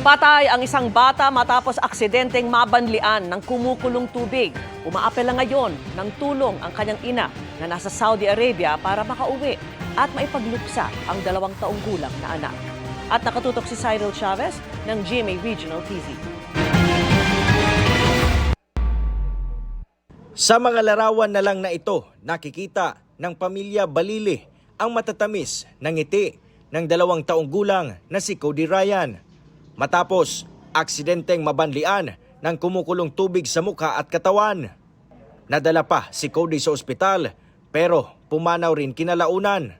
Patay ang isang bata matapos aksidenteng mabanlian ng kumukulong tubig. Umaapela ngayon ng tulong ang kanyang ina na nasa Saudi Arabia para makauwi at maipagluksa ang 2 taong gulang na anak. At nakatutok si Cyril Chavez ng GMA Regional TV. Sa mga larawan na lang na ito, nakikita ng pamilya Balili ang matatamis ng ngiti ng 2 taong gulang na si Cody Ryan. Matapos, aksidenteng mabanlian ng kumukulong tubig sa mukha at katawan. Nadala pa si Cody sa ospital pero pumanaw rin kinalaunan.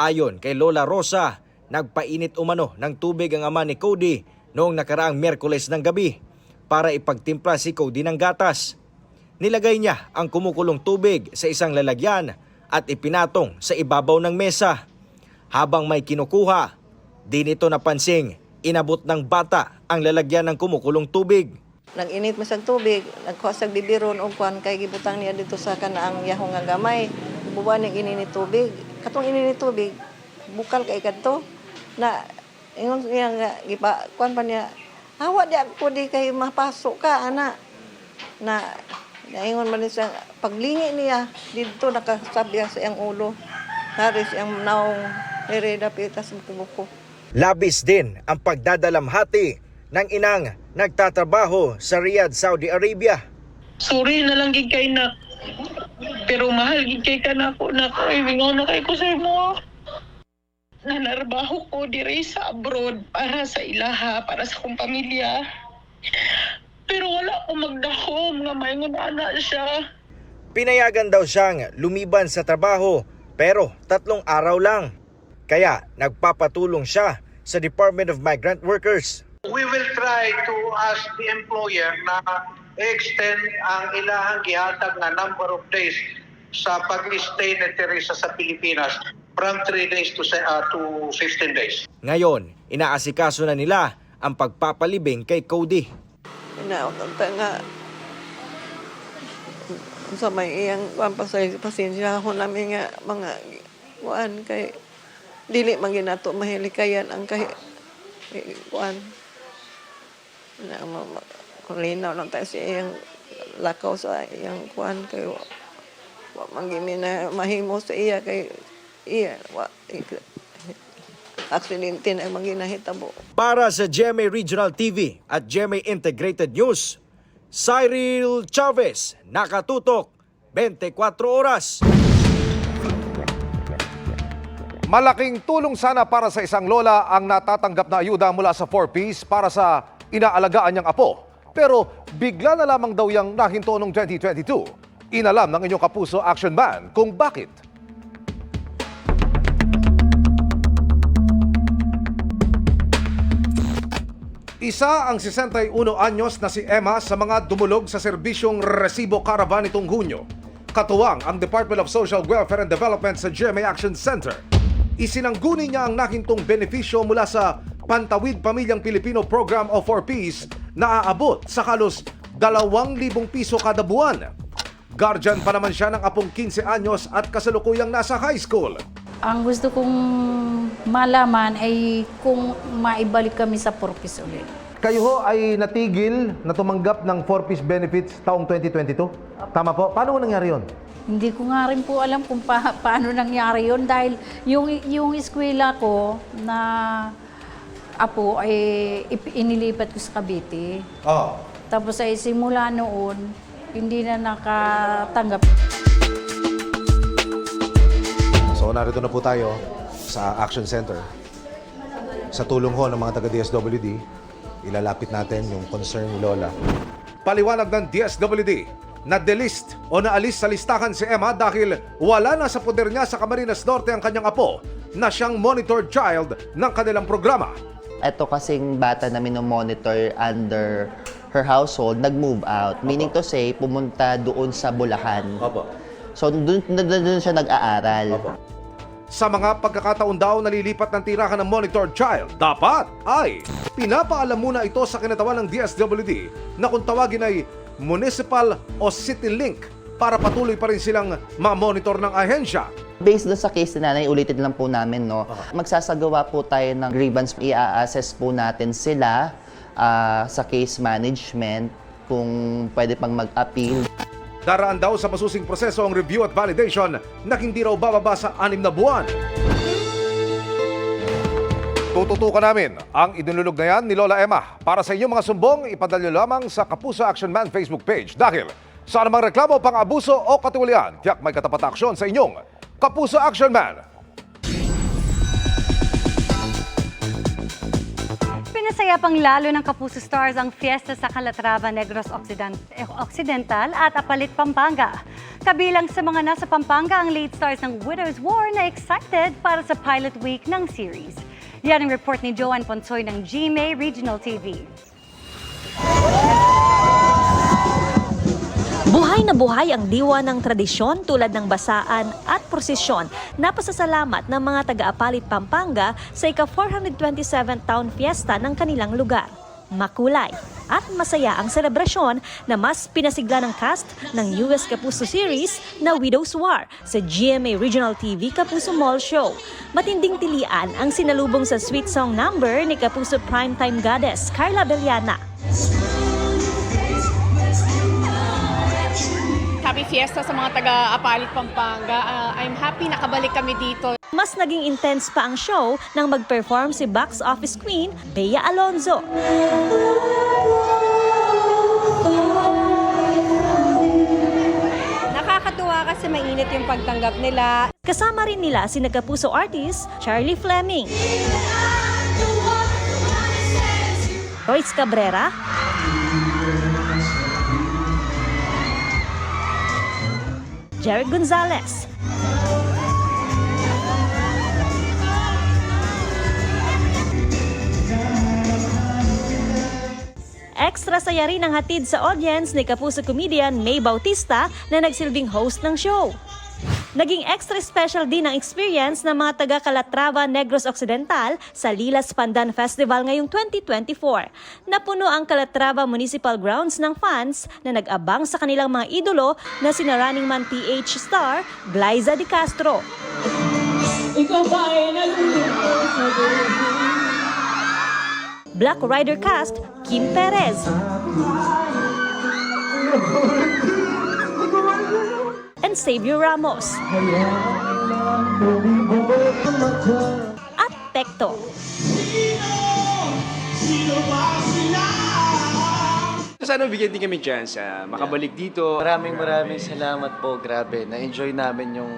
Ayon kay Lola Rosa, nagpainit umano ng tubig ang ama ni Cody noong nakaraang Miyerkules ng gabi para ipagtimpla si Cody ng gatas. Nilagay niya ang kumukulong tubig sa isang lalagyan at ipinatong sa ibabaw ng mesa. Habang may kinukuha, di nito napansing inabot ng bata ang lalagyan ng kumukulong tubig. Nag-init mo sa tubig, nagkuha sa bibiron o kwan kay gibutang niya dito sa kanaang yahong nga gamay. Buwan ng ininit tubig. Katong ininit tubig, bukal kay kadto na ingon niya nga gipa kwan pa niya. Hawa di ako di kay mapasok ka ana. Na naingon man siya paglingi niya dito nakasabya sa iyang ulo. Haris ang naong hereda pitas mo kubuko. Labis din ang pagdadalamhati ng inang nagtatrabaho sa Riyadh, Saudi Arabia. Sorry na lang gid kay na. Pero mahal gid kay kanako na ko ibingon na kay ko sa imo. Nanarbaho ko diri sa abroad para sa ilaha, para sa akong pamilya. Pero wala ko magdahom nga maingon ana siya. Pinayagan daw siyang lumiban sa trabaho pero 3 araw lang. Kaya nagpapatulong siya sa Department of Migrant Workers. We will try to ask the employer na extend ang ilahang gihatag na number of days sa pag-stay na Teresa sa Pilipinas from 3 days to 15 days. Ngayon, inaasikaso na nila ang pagpapalibing kay Cody. Inautanta nga sa may iyang pasensya ako namin nga mga kuan kay dili man ginato mahilikayan ang kay kuan na kulinaw lang tayo sa iyang lakaw sa iyang kuan kay wa man gimi na mahimo sa iya kay iya aksidente na manginahitabo. Para sa GMA Regional TV at GMA Integrated News, Cyril Chavez, nakatutok 24 oras. Malaking tulong sana para sa isang lola ang natatanggap na ayuda mula sa 4Ps para sa inaalagaan niyang apo. Pero bigla na lamang daw yang nahinto noong 2022. Inalam ng inyong kapuso action man kung bakit. Isa ang 61 anyos na si Emma sa mga dumulog sa serbisyong resibo caravan itong Hunyo. Katuwang ang Department of Social Welfare and Development sa GMA Action Center. Isinangguni niya ang nakintong benepisyo mula sa Pantawid Pamilyang Pilipino Program o 4Ps na aabot sa halos 2,000 piso kada buwan. Guardian pa naman siya ng apong 15 anyos at kasalukuyang nasa high school. Ang gusto kong malaman ay kung maibalik kami sa 4Ps ulit. Kayo ho ay natigil na tumanggap ng 4Ps benefits taong 2022? Tama po? Paano nangyari yun? Hindi ko nga rin po alam kung paano nangyari yun dahil yung eskwela ko na apo ay inilipat ko sa Cavite. Oh. Tapos ay simula noon, hindi na nakatanggap. So narito na po tayo sa Action Center. Sa tulong ho ng mga taga-DSWD, ilalapit natin yung concern ni Lola. Paliwanag ng DSWD, na-delist o naalis sa listahan si Emma dahil wala na sa poder niya sa Camarines Norte ang kanyang apo na siyang monitored child ng kanilang programa. Ito kasing bata na minomonitor under her household, nag-move out. Meaning to say, pumunta doon sa Bulacan. Opo. So, doon siya nag-aaral. Opo. Sa mga pagkakataon daw nalilipat ng tirahan ng monitored child, dapat ay pinapaalam muna ito sa kinatawan ng DSWD na kung tawagin ay municipal o city link para patuloy pa rin silang ma-monitor ng ahensya. Based doon sa case ni nanay, ulitin lang po namin, no? Magsasagawa po tayo ng grievance. I-assess po natin sila sa case management kung pwede pang mag-appeal. Daraan daw sa masusing proseso ang review at validation na hindi raw bababa sa 6 na buwan. Tututukan namin ang idinulog na yan ni Lola Emma. Para sa inyong mga sumbong, ipadala lamang sa Kapuso Action Man Facebook page. Dahil sa anumang reklamo, pang-abuso o katiwalian, tiyak may katapat na aksyon sa inyong Kapuso Action Man. Pinasaya pang lalo ng Kapuso Stars ang fiesta sa Calatrava, Negros Occidental at Apalit, Pampanga. Kabilang sa mga nasa Pampanga ang lead stars ng Widow's War na excited para sa pilot week ng series. Yan ang report ni Joanne Ponsoy ng GMA Regional TV. Buhay na buhay ang diwa ng tradisyon tulad ng basaan at prosesyon na pasasalamat ng mga taga-Apalit, Pampanga sa ika-427th Town Fiesta ng kanilang lugar. Makulay at masaya ang selebrasyon na mas pinasigla ng cast ng US Kapuso series na Widow's War sa GMA Regional TV Kapuso Mall Show. Matinding tilian ang sinalubong sa sweet song number ni Kapuso primetime goddess Carla Beliana. Happy Fiesta sa mga taga-Apalit, Pampanga. I'm happy nakabalik kami dito. Mas naging intense pa ang show nang mag-perform si box office queen Bea Alonzo. Nakakatuwa kasi mainit yung pagtanggap nila. Kasama rin nila si Kapuso artist Charlie Fleming, Royce Cabrera, Jerry Gonzalez, extra saya rin ang hatid sa audience ni Kapuso comedian May Bautista na nagsilbing host ng show. Naging extra special din ang experience ng mga taga-Calatrava, Negros Occidental sa Lilas Pandan Festival ngayong 2024. Napuno ang Calatrava Municipal Grounds ng fans na nag-abang sa kanilang mga idolo na sina Running Man PH star Glyza De Castro, Black Rider cast Kim Perez, and Xavier Ramos, at Tecto. Sana bigyan din kami chance makabalik dito. Maraming salamat po. Grabe, na-enjoy namin yung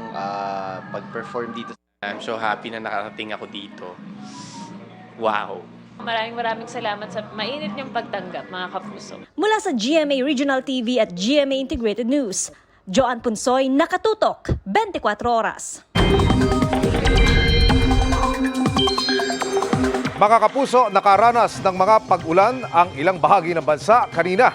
pag-perform dito. I'm so happy na nakarating ako dito. Wow! Maraming salamat sa mainit niyong pagtanggap, mga kapuso. Mula sa GMA Regional TV at GMA Integrated News, Joanne Punsoy, nakatutok, 24 oras. Mga kapuso, nakaranas ng mga pag-ulan ang ilang bahagi ng bansa kanina.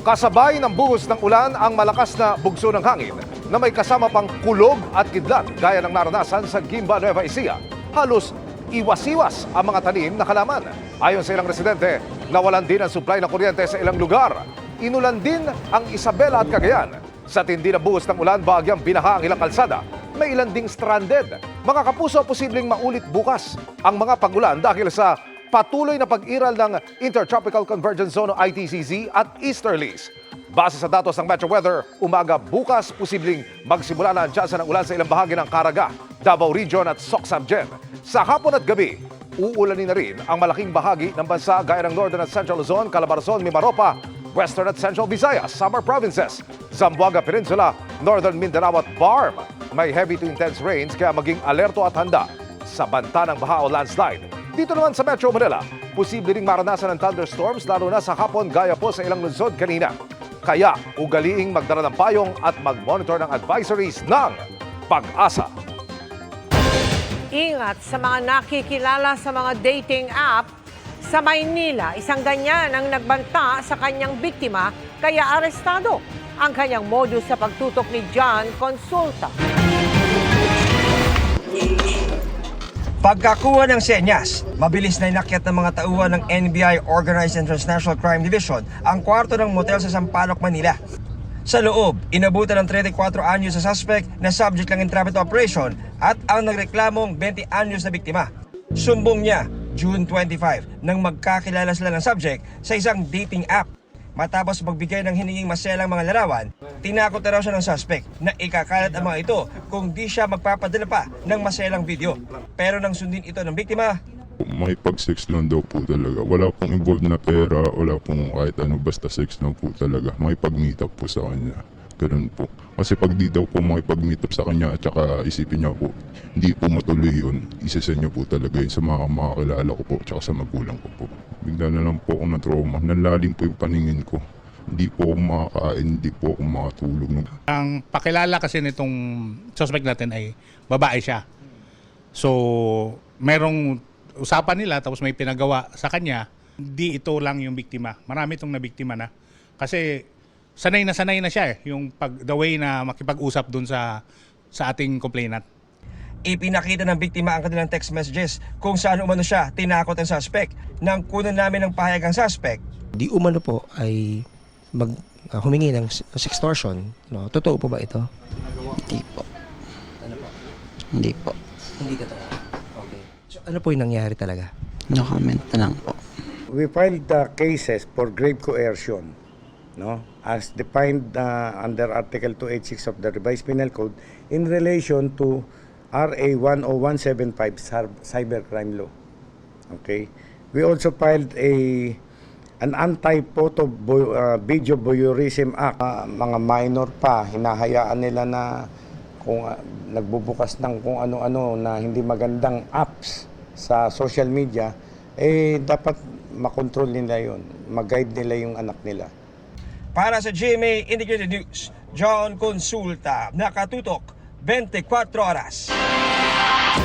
Kasabay ng buhos ng ulan ang malakas na bugso ng hangin na may kasama pang kulog at kidlat gaya ng naranasan sa Guimba, Nueva Ecija. Halos iwas-iwas ang mga tanim na halaman. Ayon sa ilang residente, nawalan din ang supply ng kuryente sa ilang lugar. Inulan din ang Isabela at Cagayan. Sa tindi na buhos ng ulan, bahagyang binaha ang ilang kalsada. May ilan ding stranded. Mga kapuso, posibleng maulit bukas ang mga pag-ulan dahil sa patuloy na pag-iral ng Intertropical Convergence Zone o ITCZ at easterlies. Base sa datos ng Metro Weather, umaga bukas posibleng magsimula na ang tsansa ng ulan sa ilang bahagi ng Caraga, Davao Region at Soc-Samgen. Sa hapon at gabi, uulanin na rin ang malaking bahagi ng bansa gaya ng Northern at Central Luzon, Calabarzon, Mimaropa, Western at Central Visayas, Samar Provinces, Zamboanga Peninsula, Northern Mindanao at Barm. May heavy to intense rains kaya maging alerto at handa sa banta ng baha o landslide. Dito naman sa Metro Manila, posible ring maranasan ng thunderstorms lalo na sa hapon gaya po sa ilang lungsod kanina. Kaya ugaliing magdala ng payong at mag-monitor ng advisories ng Pag-asa. Ingat sa mga nakikilala sa mga dating app. Sa Maynila, isang ganyan ang nagbanta sa kanyang biktima kaya arestado. Ang kanyang modus sa pagtutok ni John Consulta. Pagkakuha ng senyas, mabilis na inakyat ng mga tauhan ng NBI Organized and Transnational Crime Division ang kwarto ng motel sa Sampaloc, Manila. Sa loob, inabutan ng 34 anyos sa suspect na subject ng entrapment operation at ang nagreklamong 20 anyos na biktima. Sumbong niya June 25 nang magkakilala sila ng subject sa isang dating app. Matapos magbigay ng hininging maselang mga larawan, tinakot na raw siya ng suspect na ikakalat ang mga ito kung di siya magpapadala pa ng maselang video. Pero nang sundin ito ng biktima, may pag-sex lang daw po talaga. Wala pong involved na pera, wala pong kahit ano, basta sex lang po talaga. May pag-meet up po sa kanya. Ganun po. Kasi pag di daw po may pag-meet up sa kanya at saka isipin niya po, hindi po matuloy yun. Isasend niya po talaga yun sa mga kilala ko po at saka sa magulang ko po. Bigla na lang po ako na trauma. Nalalim po yung paningin ko. Hindi po ako makakain, hindi po ako makatulog. Ang pakilala kasi nitong suspect natin ay babae siya. So, merong usapan nila tapos may pinagawa sa kanya. Hindi ito lang yung biktima. Marami itong nabiktima na. Kasi sanay na siya yung the way na makipag-usap dun sa ating complainant. ipinakita ng biktima ang kanilang text messages kung saan umano siya tinakot ang suspect. Nang kunan namin ng pahayag ang suspect, di umano po ay humingi ng sextortion. No? Totoo po ba ito? Hindi po. Ano po? Hindi po. Hindi totoo. Okay. So ano po yung nangyari talaga? No comment na lang po. We filed cases for grave coercion, no, as defined under Article 286 of the Revised Penal Code in relation to RA 10175 Cybercrime Law. Okay. We also filed an anti-photo video voyeurism act. Mga minor pa, hinahayaan nila na kung nagbubukas ng kung ano-ano na hindi magandang apps sa social media, dapat makontrol nila yun, mag-guide nila yung anak nila. Para sa GMA Integrated News, John Consulta, nakatutok 24 oras.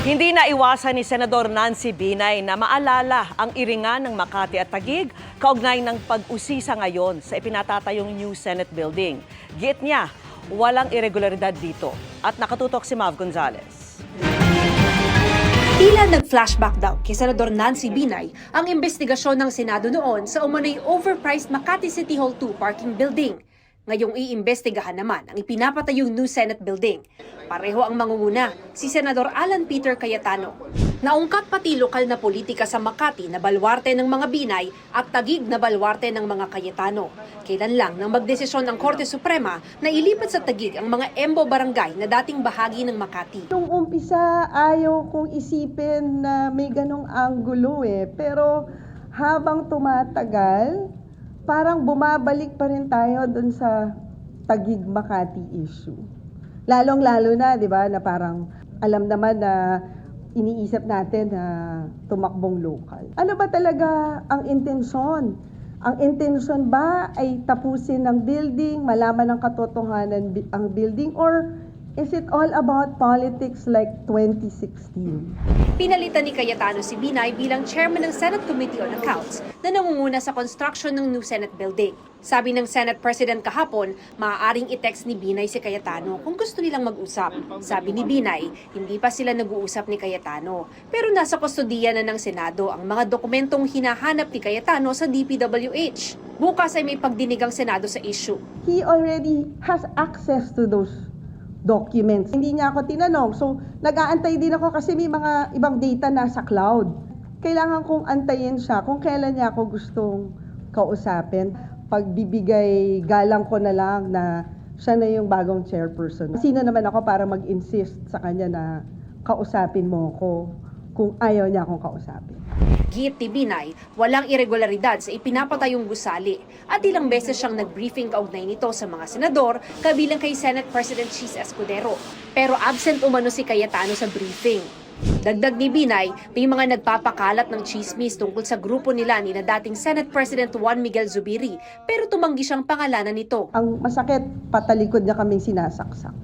Hindi na iwasan ni Senador Nancy Binay na maalala ang iringan ng Makati at Taguig kaugnay ng pag-usisa ngayon sa ipinatatayong new Senate building. Giit niya, walang irregularidad dito. At nakatutok si Mav Gonzalez. Tila nag-flashback daw kay Senador Nancy Binay ang investigasyon ng Senado noon sa umano'y overpriced Makati City Hall 2 parking building. Ngayong iimbestigahan naman ang ipinapatayong new Senate building. Pareho ang mangunguna, si Senador Alan Peter Cayetano. Naungkat pati lokal na politika sa Makati na balwarte ng mga Binay at Taguig na balwarte ng mga Cayetano. Kailan lang nang magdesisyon ang Korte Suprema na ilipat sa Taguig ang mga Embo Barangay na dating bahagi ng Makati. Nung umpisa, ayaw kong isipin na may ganong anggulo pero habang tumatagal, parang bumabalik pa rin tayo dun sa Taguig-Makati issue. Lalong-lalo na, di ba, na parang alam naman na iniisip natin na tumakbong local. Ano ba talaga ang intensyon? Ang intensyon ba ay tapusin ng building, malaman ng katotohanan ang building, or is it all about politics like 2016? Pinalitan ni Cayetano si Binay bilang chairman ng Senate Committee on Accounts na nangunguna sa construction ng new Senate building. Sabi ng Senate President kahapon, maaaring i-text ni Binay si Cayetano kung gusto nilang mag-usap. Sabi ni Binay, hindi pa sila nag-uusap ni Cayetano. Pero nasa kustodiya na ng Senado ang mga dokumentong hinahanap ni Cayetano sa DPWH. Bukas ay may pagdinig ang Senado sa issue. He already has access to those documents. Hindi niya ako tinanong. So, nag-aantay din ako kasi may mga ibang data nasa cloud. Kailangan kong antayin siya kung kailan niya ako gustong kausapin. Pagbibigay galang ko na lang na siya na yung bagong chairperson. Sino naman ako para mag-insist sa kanya na kausapin mo ko kung ayaw niya akong kausapin. Giit ni Binay, walang irregularidad sa ipinapatayong gusali at ilang beses siyang nag-briefing kaugnay nito sa mga senador kabilang kay Senate President Chis Escudero. Pero absent umano si Cayetano sa briefing. Dagdag ni Binay, may mga nagpapakalat ng chismis tungkol sa grupo nila ni na dating Senate President Juan Miguel Zubiri pero tumanggi siyang pangalanan nito. Ang masakit, patalikod niya kaming sinasaksak.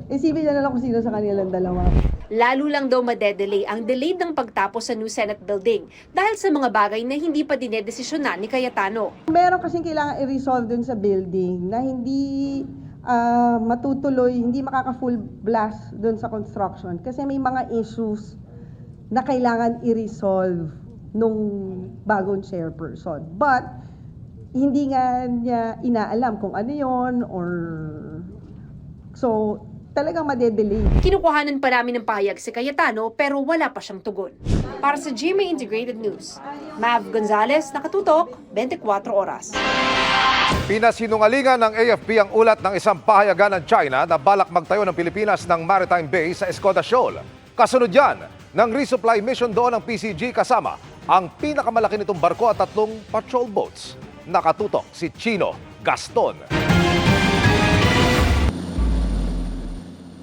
Isipin niya na lang kung sino sa kanilang dalawa. Lalo lang daw madedelay ang delayed ng pagtapos sa new Senate building dahil sa mga bagay na hindi pa dinedesisyonan ni Cayetano. Meron kasing kailangan i-resolve dun sa building na hindi matutuloy, hindi makaka-full blast doon sa construction kasi may mga issues na kailangan i-resolve nung bagong chairperson. But, hindi nga niya inaalam kung ano yon or so talagang madedelay. Kinukuhanan pa namin ng pahayag si Cayetano pero wala pa siyang tugon. Para sa GMA Integrated News, Mav Gonzalez, nakatutok, 24 oras. Pinasinungalingan ng AFP ang ulat ng isang pahayagan ng China na balak magtayo ng Pilipinas ng maritime base sa Escoda Shoal. Kasunod yan ng resupply mission doon ng PCG kasama ang pinakamalaki nitong barko at 3 patrol boats. Nakatutok si Chino Gaston.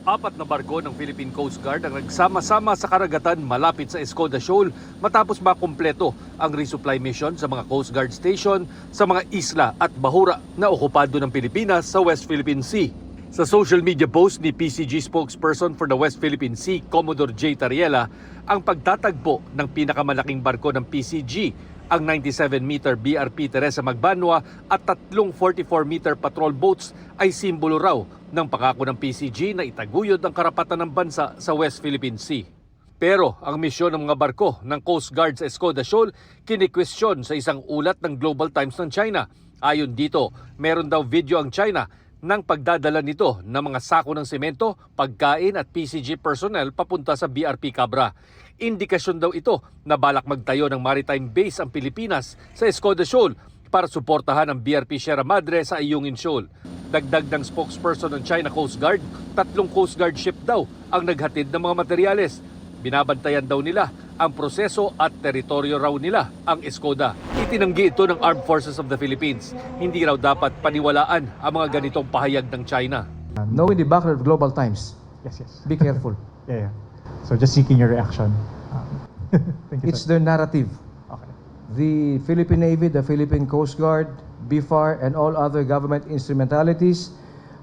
4 na barko ng Philippine Coast Guard ang nagsama-sama sa karagatan malapit sa Escoda Shoal matapos makumpleto ang resupply mission sa mga Coast Guard station sa mga isla at bahura na okupado ng Pilipinas sa West Philippine Sea. Sa social media post ni PCG spokesperson for the West Philippine Sea, Commodore J. Tariela, ang pagtatagpo ng pinakamalaking barko ng PCG, ang 97-meter BRP Teresa Magbanwa at 3 44-meter patrol boats ay simbolo raw ng pangako ng PCG na itaguyod ang karapatan ng bansa sa West Philippine Sea. Pero ang misyon ng mga barko ng Coast Guard sa Escoda Shoal kinikwestiyon sa isang ulat ng Global Times ng China. Ayon dito, meron daw video ang China ng pagdadala nito ng mga sako ng semento, pagkain at PCG personnel papunta sa BRP Cabra. Indikasyon daw ito na balak magtayo ng maritime base ang Pilipinas sa Escoda Shoal para suportahan ang BRP Sierra Madre sa Ayungin Shoal. Dagdag ng spokesperson ng China Coast Guard, 3 Coast Guard ship daw ang naghatid ng mga materyales. Binabantayan daw nila ang proseso at teritoryo raw nila ang Escoda. Itinanggi ito ng Armed Forces of the Philippines. Hindi raw dapat paniwalaan ang mga ganitong pahayag ng China. Knowing the background of Global Times, yes, be careful. Yeah. So just seeking your reaction. Thank you, It's their narrative. Okay. The Philippine Navy, the Philippine Coast Guard, BFAR, and all other government instrumentalities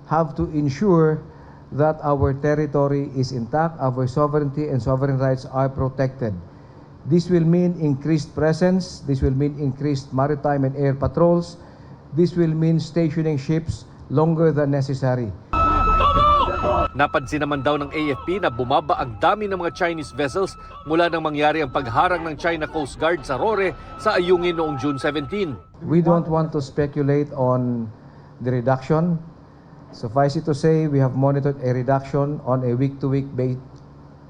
have to ensure that our territory is intact, our sovereignty and sovereign rights are protected. This will mean increased presence, this will mean increased maritime and air patrols, this will mean stationing ships longer than necessary. Napansin naman daw ng AFP na bumaba ang dami ng mga Chinese vessels mula nang mangyari ang pagharang ng China Coast Guard sa Rore sa Ayungin noong June 17. We don't want to speculate on the reduction. Suffice it to say, we have monitored a reduction on a week-to-week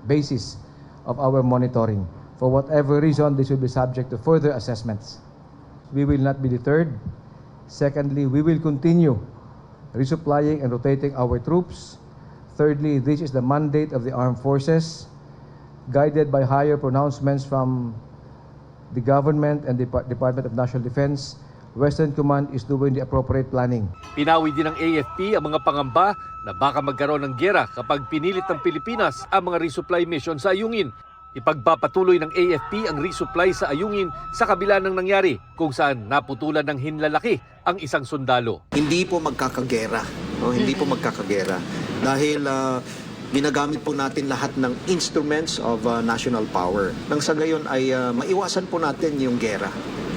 basis of our monitoring. For whatever reason, this will be subject to further assessments. We will not be deterred. Secondly, we will continue resupplying and rotating our troops. Thirdly, this is the mandate of the armed forces, guided by higher pronouncements from the government and the Department of National Defense. Western Command is doing the appropriate planning. Pinawi din ng AFP ang mga pangamba na baka magkaroon ng giyera kapag pinilit ng Pilipinas ang mga resupply mission sa Ayungin. Ipagpapatuloy ng AFP ang resupply sa Ayungin sa kabila ng nangyari kung saan naputulan ng hinlalaki ang isang sundalo. Hindi po magkakagera. No? Hindi po magkakagera. Dahil ginagamit po natin lahat ng instruments of national power. Nang sa gayon ay maiwasan po natin yung gera.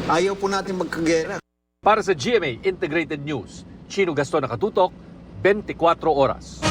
Ayaw po natin magkagera. Para sa GMA Integrated News, Chino Gaston, nakatutok, 24 oras.